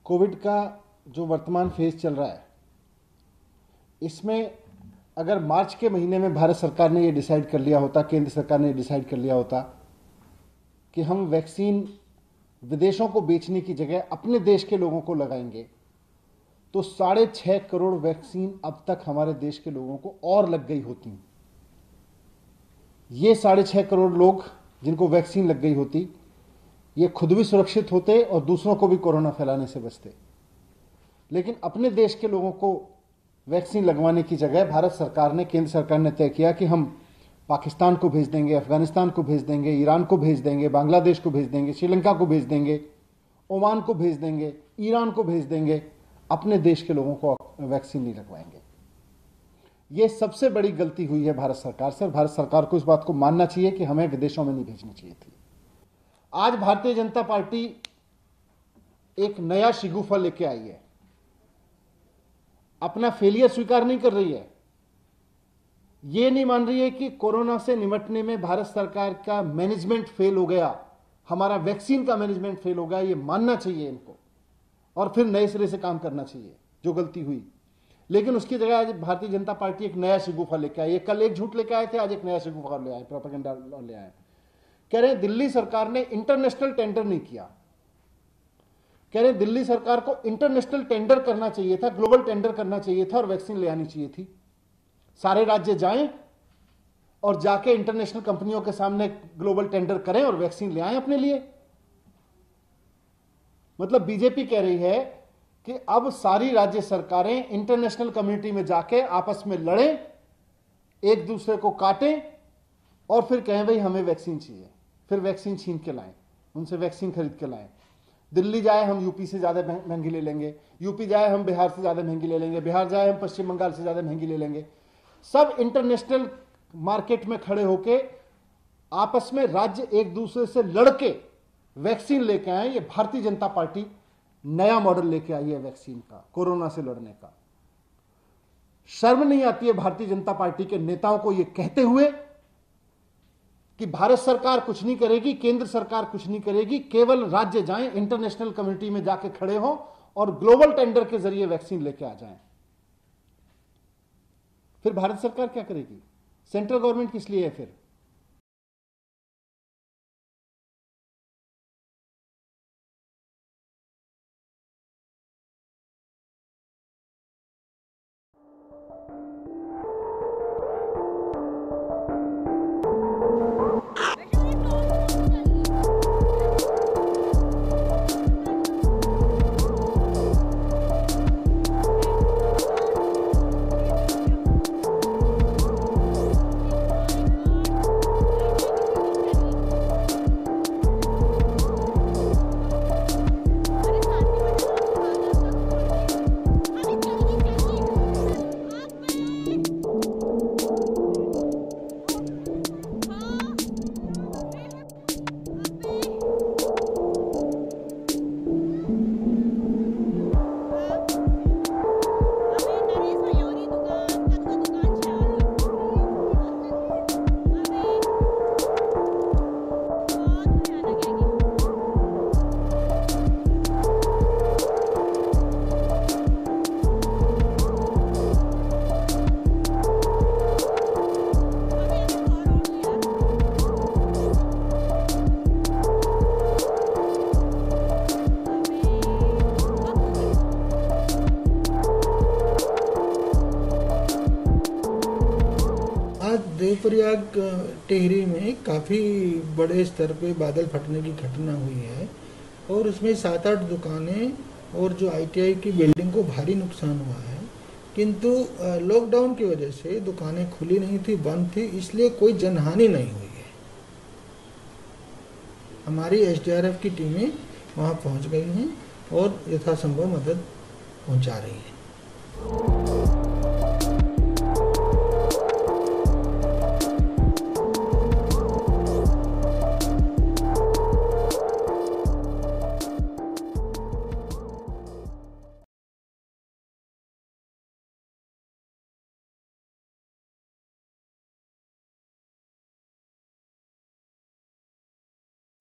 Covid का जो वर्तमान फेज चल रहा है, इसमें अगर मार्च के महीने में भारत सरकार ने ये डिसाइड कर लिया होता, केंद्र सरकार ने डिसाइड कर लिया होता कि हम वैक्सीन विदेशों को बेचने की जगह अपने देश के लोगों को लगाएंगे, तो 6.5 करोड़ वैक्सीन अब तक हमारे देश के लोगों को और लग गई होती। ये 6.5 करोड़ लोग जिनको वैक्सीन लग गई होती, ये खुद भी सुरक्षित होते और दूसरों को भी कोरोना फैलाने से बचते। लेकिन अपने देश के लोगों को वैक्सीन लगवाने की जगह भारत सरकार ने, केंद्र सरकार ने तय किया कि हम पाकिस्तान को भेज देंगे, अफगानिस्तान को भेज देंगे, ईरान को भेज देंगे, बांग्लादेश को भेज देंगे, श्रीलंका को भेज देंगे, ओमान को भेज देंगे, ईरान को भेज देंगे, अपने देश के लोगों को वैक्सीन नहीं लगवाएंगे। यह सबसे बड़ी गलती हुई है भारत सरकार से। भारत सरकार को इस बात को मानना चाहिए कि हमें विदेशों में नहीं भेजनी चाहिए थी। आज भारतीय जनता पार्टी एक नया शिगुफा लेके आई है, अपना फेलियर स्वीकार नहीं कर रही है। यह नहीं मान रही है कि कोरोना से निपटने में भारत सरकार का मैनेजमेंट फेल हो गया, हमारा वैक्सीन का मैनेजमेंट फेल हो गया। यह मानना चाहिए इनको और फिर नए सिरे से काम करना चाहिए जो गलती हुई। लेकिन उसकी जगह आज भारतीय जनता पार्टी एक नया शिगुफा लेके आई है। कल एक झूठ लेके आए थे, आज एक नया शिगुफा ले आए, प्रोपेगेंडा ले आए। कह रहे हैं दिल्ली सरकार ने इंटरनेशनल टेंडर नहीं किया। कह रहे हैं दिल्ली सरकार को इंटरनेशनल टेंडर करना चाहिए था, ग्लोबल टेंडर करना चाहिए था और वैक्सीन ले आनी चाहिए थी। सारे राज्य जाएं और जाके इंटरनेशनल कंपनियों के सामने ग्लोबल टेंडर करें और वैक्सीन ले आएं अपने लिए। मतलब बीजेपी कह रही है कि अब सारी राज्य सरकारें इंटरनेशनल कम्युनिटी में जाके आपस में लड़ें, एक दूसरे को काटें और फिर कहें भाई हमें वैक्सीन चाहिए, फिर वैक्सीन छीन के लाएं, उनसे वैक्सीन खरीद के लाएं। दिल्ली जाए हम यूपी से ज्यादा महंगी ले लेंगे, यूपी जाए हम बिहार से ज्यादा महंगी ले लेंगे, बिहार जाए हम पश्चिम बंगाल से ज्यादा महंगी ले लेंगे। सब इंटरनेशनल मार्केट में खड़े होके आपस में राज्य एक दूसरे से लड़के वैक्सीन लेके आए। ये भारतीय जनता पार्टी नया मॉडल लेके आई है वैक्सीन का, कोरोना से लड़ने का। शर्म नहीं आती है भारतीय जनता पार्टी के नेताओं को यह कहते हुए कि भारत सरकार कुछ नहीं करेगी, केंद्र सरकार कुछ नहीं करेगी, केवल राज्य जाएं, इंटरनेशनल कम्युनिटी में जाके खड़े हों और ग्लोबल टेंडर के जरिए वैक्सीन लेके आ जाएं। फिर भारत सरकार क्या करेगी? सेंट्रल गवर्नमेंट किस लिए है फिर? देवप्रयाग टिहरी में काफ़ी बड़े स्तर पे बादल फटने की घटना हुई है और उसमें 7-8 दुकानें और जो आईटीआई की बिल्डिंग को भारी नुकसान हुआ है। किंतु लॉकडाउन की वजह से दुकानें खुली नहीं थी, बंद थी, इसलिए कोई जनहानि नहीं हुई है। हमारी एसडीआरएफ की टीमें वहां पहुंच गई हैं और यथासंभव मदद पहुंचा रही है।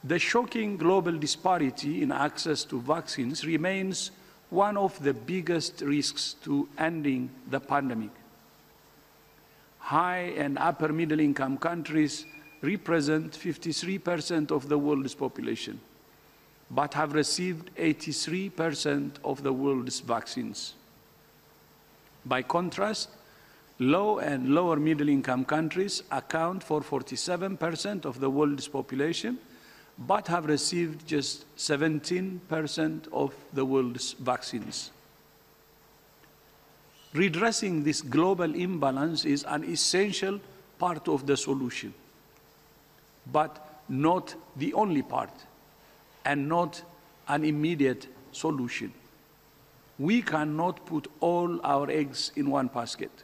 The shocking global disparity in access to vaccines remains one of the biggest risks to ending the pandemic. High and upper middle income countries represent 53% of the world's population, but have received 83% of the world's vaccines. By contrast, low and lower middle income countries account for 47% of the world's population, but have received just 17% of the world's vaccines. Redressing this global imbalance is an essential part of the solution, but not the only part, and not an immediate solution. We cannot put all our eggs in one basket.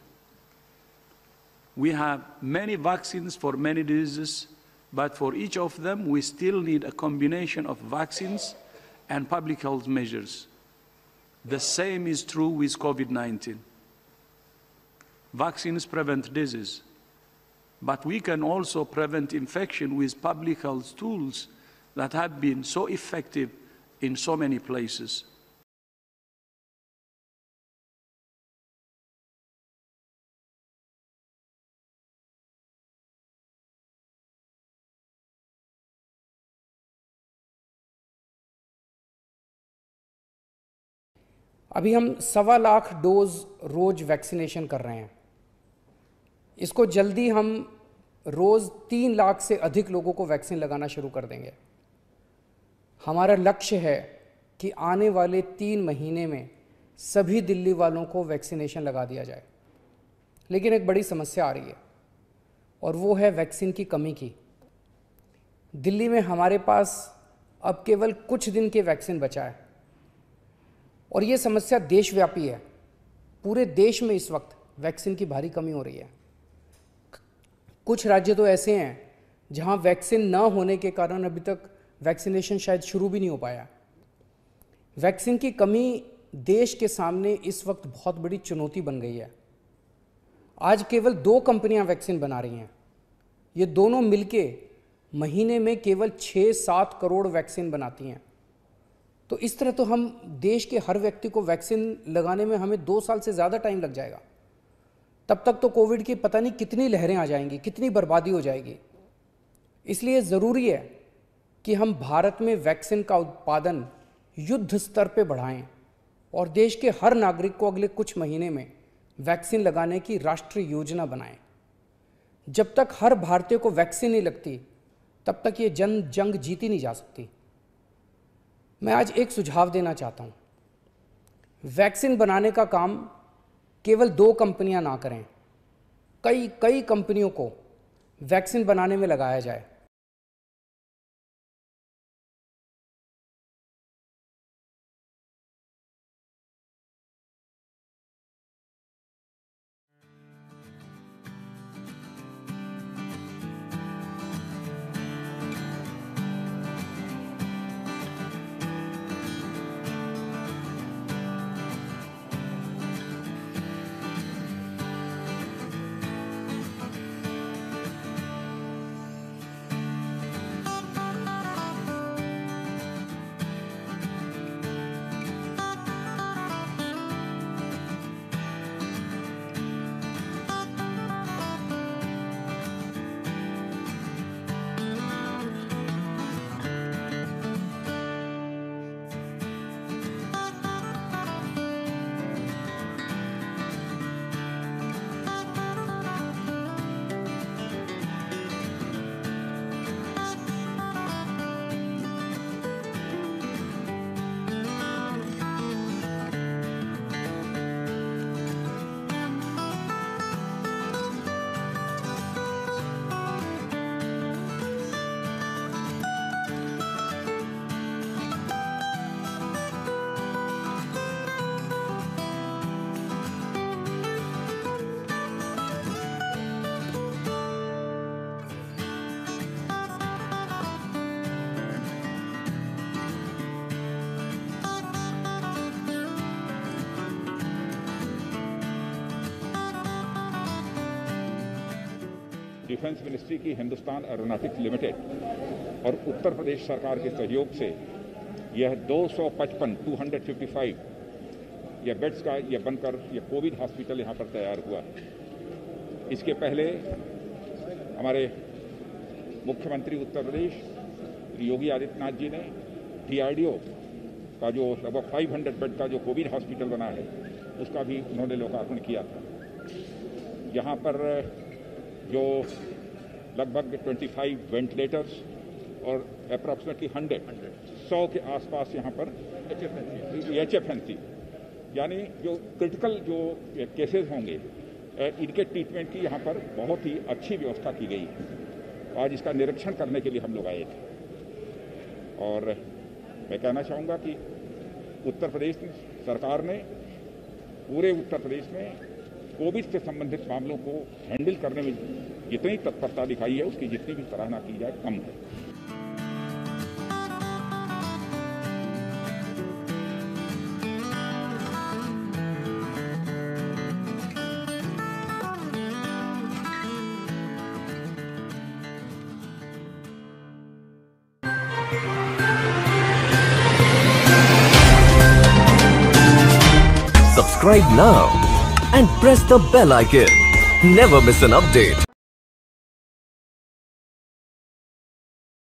We have many vaccines for many diseases, but for each of them, we still need a combination of vaccines and public health measures. The same is true with COVID-19. Vaccines prevent disease, but we can also prevent infection with public health tools that have been so effective in so many places. अभी हम 1.25 lakh dose रोज़ vaccination कर रहे हैं। इसको जल्दी हम रोज़ 3 लाख से अधिक लोगों को वैक्सीन लगाना शुरू कर देंगे। हमारा लक्ष्य है कि आने वाले 3 महीने में सभी दिल्ली वालों को वैक्सीनेशन लगा दिया जाए। लेकिन एक बड़ी समस्या आ रही है और वो है वैक्सीन की कमी की। दिल्ली में हमारे पास अब केवल कुछ दिन के वैक्सीन बचा है और ये समस्या देशव्यापी है। पूरे देश में इस वक्त वैक्सीन की भारी कमी हो रही है। कुछ राज्य तो ऐसे हैं जहां वैक्सीन न होने के कारण अभी तक वैक्सीनेशन शायद शुरू भी नहीं हो पाया। वैक्सीन की कमी देश के सामने इस वक्त बहुत बड़ी चुनौती बन गई है। आज केवल 2 कंपनियां वैक्सीन बना रही हैं। ये दोनों मिलके महीने में केवल 6-7 करोड़ वैक्सीन बनाती हैं। तो इस तरह तो हम देश के हर व्यक्ति को वैक्सीन लगाने में हमें 2 साल से ज़्यादा टाइम लग जाएगा। तब तक तो कोविड की पता नहीं कितनी लहरें आ जाएंगी, कितनी बर्बादी हो जाएगी। इसलिए ज़रूरी है कि हम भारत में वैक्सीन का उत्पादन युद्ध स्तर पे बढ़ाएं और देश के हर नागरिक को अगले कुछ महीने में वैक्सीन लगाने की राष्ट्रीय योजना बनाएं। जब तक हर भारतीय को वैक्सीन नहीं लगती, तब तक ये जंग जीती नहीं जा सकती। मैं आज एक सुझाव देना चाहता हूँ। वैक्सीन बनाने का काम केवल 2 कंपनियां ना करें, कई कंपनियों को वैक्सीन बनाने में लगाया जाए। डिफेंस मिनिस्ट्री की हिंदुस्तान एरोनॉटिक्स लिमिटेड और उत्तर प्रदेश सरकार के सहयोग से यह 255 या बेड्स का ये बनकर ये कोविड हॉस्पिटल यहाँ पर तैयार हुआ। इसके पहले हमारे मुख्यमंत्री उत्तर प्रदेश श्री योगी आदित्यनाथ जी ने DRDO का जो लगभग 500 बेड का जो कोविड हॉस्पिटल बना है उसका भी उन्होंने लोकार्पण किया था। यहाँ पर जो लगभग 25 वेंटिलेटर्स और अप्रॉक्सीमेटली 100 के आसपास यहाँ पर HFNC यानी जो क्रिटिकल जो केसेस होंगे इनके ट्रीटमेंट की यहाँ पर बहुत ही अच्छी व्यवस्था की गई है। आज इसका निरीक्षण करने के लिए हम लोग आए थे और मैं कहना चाहूँगा कि उत्तर प्रदेश सरकार ने पूरे उत्तर प्रदेश में कोविड से संबंधित मामलों को हैंडल करने में जितनी तत्परता दिखाई है उसकी जितनी भी सराहना की जाए कम है। Subscribe now and press the bell icon. Never miss an update.